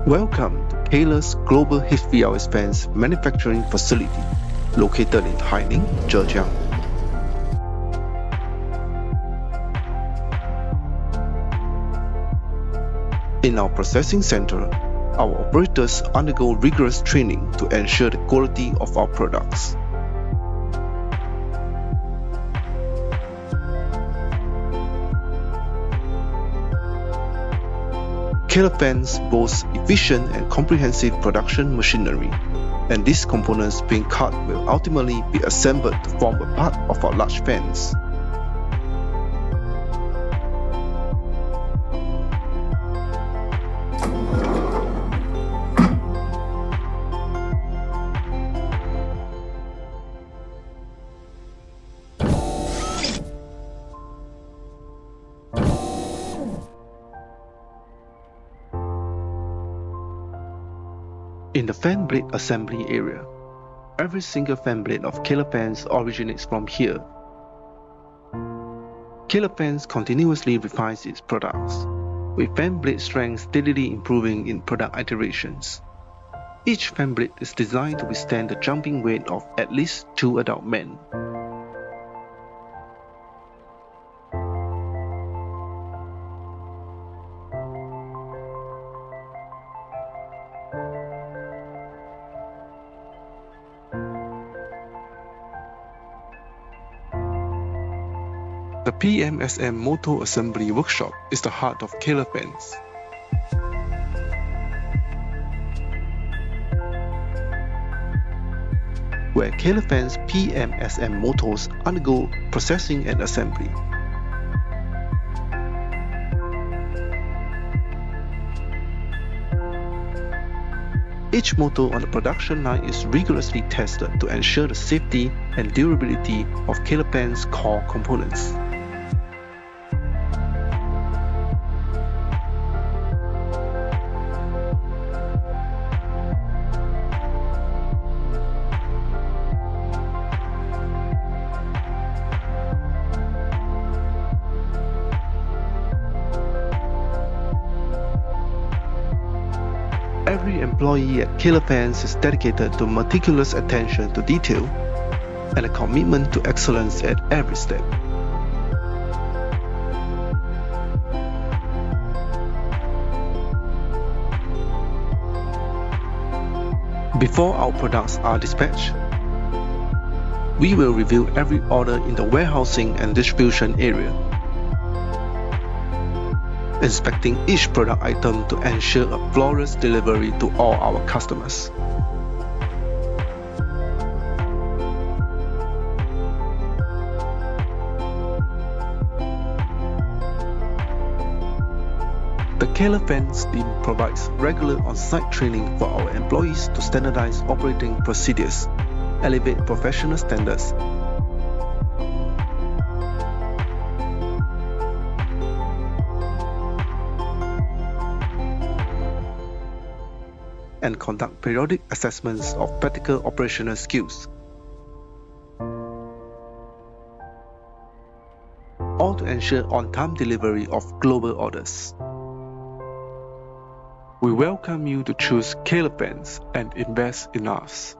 Welcome to KALE's Global HVLS Fans manufacturing facility, located in Haining, Zhejiang. In our processing center, our operators undergo rigorous training to ensure the quality of our products. KALE Fans boasts efficient and comprehensive production machinery, and these components being cut will ultimately be assembled to form a part of our large fans. In the fan blade assembly area, every single fan blade of KALE Fans originates from here. KALE Fans continuously refines its products, with fan blade strength steadily improving in product iterations. Each fan blade is designed to withstand the jumping weight of at least 2 adult men. The PMSM motor assembly workshop is the heart of KALE Fans. Where KALE Fans PMSM motors undergo processing and assembly. Each motor on the production line is rigorously tested to ensure the safety and durability of KALE Fans' core components. Every employee at KALE Fans is dedicated to meticulous attention to detail and a commitment to excellence at every step. Before our products are dispatched, we will review every order in the warehousing and distribution area, inspecting each product item to ensure a flawless delivery to all our customers. The KALE Fans team provides regular on-site training for our employees to standardize operating procedures, elevate professional standards, and conduct periodic assessments of practical operational skills, all to ensure on-time delivery of global orders. We welcome you to choose KALE Fans and invest in us.